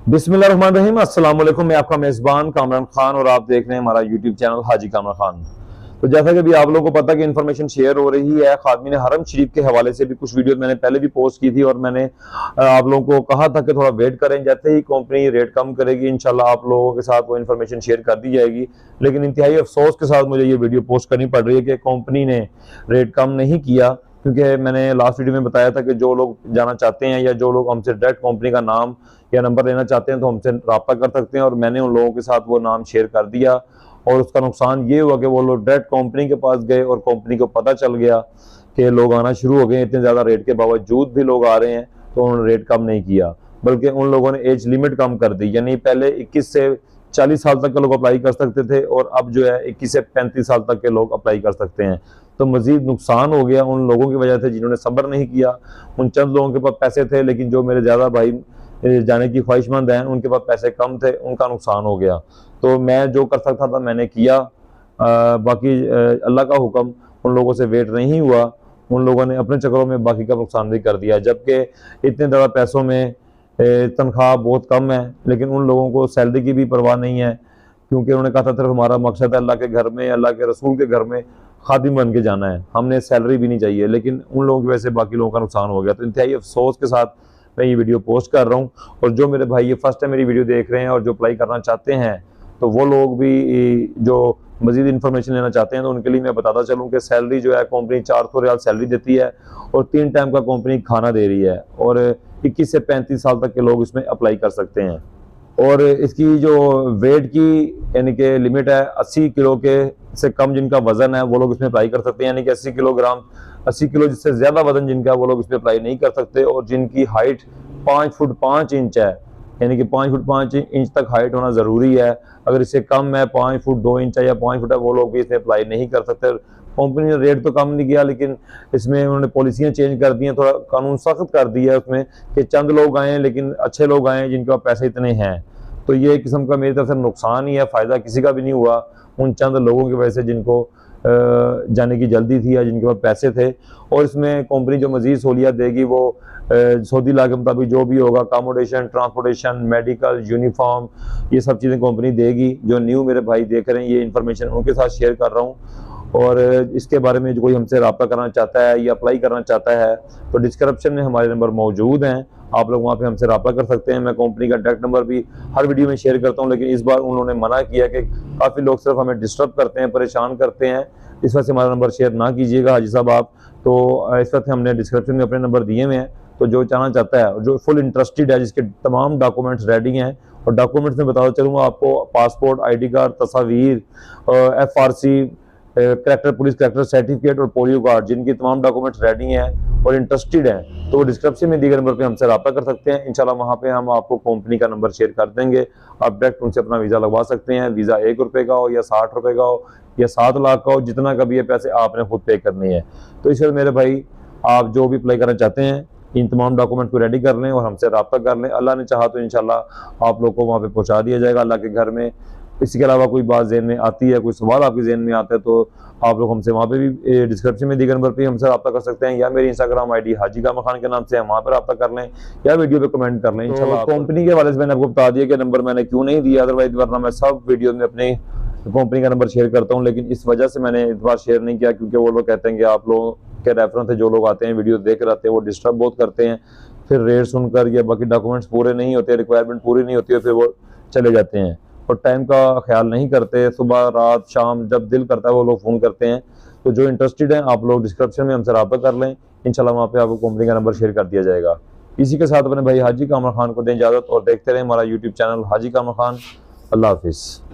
बिस्मिल्लाहिर्रहमानिर्रहीम। अस्सलाम वालेकुम। मैं आपका मेज़बान कामरान खान और आप देख रहे हैं हमारा यूट्यूब चैनल हाजी कामरान खान। तो जैसा कि अभी आप लोगों को पता कि इन्फॉर्मेशन शेयर हो रही है खादिमीन हरम शरीफ के हवाले से भी कुछ वीडियो मैंने पहले भी पोस्ट की थी और मैंने आप लोगों को कहा था कि थोड़ा वेट करें, जैसे ही कंपनी रेट कम करेगी इंशाल्लाह आप लोगों के साथ वो इन्फॉर्मेशन शेयर कर दी जाएगी। लेकिन इंतहाई अफसोस के साथ मुझे ये वीडियो पोस्ट करनी पड़ रही है कि कंपनी ने रेट कम नहीं किया, क्योंकि मैंने लास्ट वीडियो में बताया था कि जो लोग जाना चाहते हैं या जो लोग हमसे डायरेक्ट कंपनी का नाम या नंबर लेना चाहते हैं तो हमसे रब्ता कर सकते हैं, और मैंने उन लोगों के साथ वो नाम शेयर कर दिया। और उसका नुकसान ये हुआ कि वो लोग डायरेक्ट कंपनी के पास गए और कंपनी को पता चल गया कि लोग आना शुरू हो गए। इतने ज़्यादा रेट के बावजूद भी लोग आ रहे हैं, तो उन्होंने रेट कम नहीं किया, बल्कि उन लोगों ने एज लिमिट कम कर दी। यानी पहले 21 से 40 साल तक के लोग अप्लाई कर सकते थे और अब जो है 21 से 35 साल तक के लोग अप्लाई कर सकते हैं। तो मजीद नुकसान हो गया उन लोगों की वजह से जिन्होंने सब्र नहीं किया। उन चंद लोगों के पास पैसे थे, लेकिन जो मेरे ज़्यादा भाई जाने की ख्वाहिशमंद हैं उनके पास पैसे कम थे, उनका नुकसान हो गया। तो मैं जो कर सकता था मैंने किया। बाकी अल्लाह का हुक्म, उन लोगों से वेट नहीं हुआ। उन लोगों ने अपने चक्करों में बाकी का नुकसान भी कर दिया, जबकि इतने ज़्यादा पैसों में तनख्वाह बहुत कम है, लेकिन उन लोगों को सैलरी की भी परवाह नहीं है, क्योंकि उन्होंने कहा था सिर्फ हमारा मकसद है अल्लाह के घर में, अल्लाह के रसूल के घर में खादिम बन के जाना है, हमने सैलरी भी नहीं चाहिए। लेकिन उन लोगों की वजह से बाकी लोगों का नुकसान हो गया। तो इंतहाई अफसोस के साथ मैं ये वीडियो पोस्ट कर रहा हूँ। और जो मेरे भाई ये फर्स्ट टाइम मेरी वीडियो देख रहे हैं और जो अप्लाई करना चाहते हैं, तो वो लोग भी जो मजीद इन्फॉर्मेशन लेना चाहते हैं तो उनके लिए मैं बताता चलूँ कि सैलरी जो है कंपनी 400 रियाल सैलरी देती है और 3 टाइम का कंपनी खाना दे रही है, और 21 से 35 साल तक के लोग इसमें अप्लाई कर सकते हैं। और इसकी जो वेट की यानी कि लिमिट है 80 किलो के से कम जिनका वजन है वो लोग इसमें अप्लाई कर सकते हैं। यानी कि 80 किलोग्राम 80 किलो जिससे ज़्यादा वजन जिनका वो लोग इसमें अप्लाई नहीं कर सकते। और जिनकी हाइट 5 फुट 5 इंच है, यानी कि 5 फुट 5 इंच तक हाइट होना ज़रूरी है। अगर इससे कम है 5 फुट 2 इंच है या 5 फुट है, वो लोग भी इसमें अप्लाई नहीं कर सकते। कंपनी ने रेट तो कम नहीं किया, लेकिन इसमें उन्होंने पॉलिसियाँ चेंज कर दी हैं, थोड़ा कानून सख्त कर दिया है उसमें कि चंद लोग आए लेकिन अच्छे लोग आए जिनके पास पैसे इतने हैं। तो ये एक किस्म का मेरी तरफ से नुकसान ही है, फ़ायदा किसी का भी नहीं हुआ। उन चंद लोगों की वजह से जिनको जाने की जल्दी थी या जिनके पास पैसे थे। और इसमें कंपनी जो मज़ीद सहूलियत देगी वो सऊदी लॉ के मुताबिक जो भी होगा, अकोमोडेशन, ट्रांसपोर्टेशन, मेडिकल, यूनिफॉर्म, ये सब चीज़ें कंपनी देगी। जो न्यू मेरे भाई देख रहे हैं ये इन्फॉर्मेशन उनके साथ शेयर कर रहा हूँ। और इसके बारे में जो कोई हमसे रब्ता करना चाहता है या अप्लाई करना चाहता है तो डिस्क्रिप्शन में हमारे नंबर मौजूद हैं, आप लोग वहाँ पे हमसे रब्ता कर सकते हैं। मैं कंपनी का डायरेक्ट नंबर भी हर वीडियो में शेयर करता हूँ, लेकिन इस बार उन्होंने मना किया कि काफ़ी लोग सिर्फ हमें डिस्टर्ब करते हैं, परेशान करते हैं, इस वजह से हमारा नंबर शेयर ना कीजिएगा हाजी साहब आप। तो इस वक्त हमने डिस्क्रिप्शन में अपने नंबर दिए हुए हैं, तो जो चाहना चाहता है, जो फुल इंटरेस्टेड है, जिसके तमाम डॉक्यूमेंट्स रेडी हैं, और डॉक्यूमेंट्स में बताता चलूँगा आपको पासपोर्ट, ID कार्ड, तस्वीर, FRC, character, police character certificate और पोलियो कार्ड, जिनकी तमाम डॉक्यूमेंट्स रेडी हैं और इंटरेस्टेड हैं, तो वो डिस्क्रिप्शन में दिए गए नंबर पे हमसे रब्ता कर सकते हैं। इंशाल्लाह वहाँ पे हम आपको कंपनी का नंबर शेयर कर देंगे, आप डायरेक्ट उनसे अपना वीज़ा लगवा सकते हैं। वीज़ा 1 रुपये का हो या 60 रुपये का हो या 7 लाख का हो, जितना का भी ये पैसे आपने खुद पे करने हैं। तो इस वजह मेरे भाई आप जो भी अप्लाई करना चाहते हैं इन तमाम डॉक्यूमेंट को रेडी कर लें और हमसे रब्ता कर लें। अल्लाह ने चाहा तो इंशाल्लाह आप लोग को वहाँ पे पहुँचा दिया जाएगा अल्लाह के घर में। इसके अलावा कोई बात ज़हन में आती है, कोई सवाल आपके ज़हन में आता है, तो आप लोग हमसे वहाँ पे भी डिस्क्रिप्शन में दिए गए नंबर पे हमसे रब्ता कर सकते हैं, या मेरी इंस्टाग्राम ID हाजी कामरान खान के नाम से है, वहाँ पर रब्ता कर लें या वीडियो पे कमेंट कर लें इंशाल्लाह। कंपनी के हवाले से मैंने आपको बता दिया कि नंबर मैंने क्यों नहीं दिया, अदरवाइज वरना मैं सब वीडियो में अपने कंपनी का नंबर शेयर करता हूँ, लेकिन इस वजह से मैंने इस बार शेयर नहीं किया क्योंकि वो लोग कहते हैं कि आप लोगों के रेफरेंस से जो लोग आते हैं वीडियो देख रहे हैं वो डिस्टर्ब बहुत करते हैं, फिर रेट सुनकर या बाकी डॉक्यूमेंट्स पूरे नहीं होते, रिक्वायरमेंट पूरी नहीं होती है, फिर वो चले जाते हैं और टाइम का ख्याल नहीं करते। सुबह, रात, शाम जब दिल करता है वो लोग फ़ोन करते हैं। तो जो इंटरेस्टेड हैं आप लोग डिस्क्रिप्शन में हमसे रब्ता कर लें, इंशाल्लाह वहाँ पे आपको कंपनी का नंबर शेयर कर दिया जाएगा। इसी के साथ अपने भाई हाजी कामरान खान को दें इजाज़त और देखते रहें हमारा यूट्यूब चैनल हाजी कामरान खान। अल्लाह हाफिज़।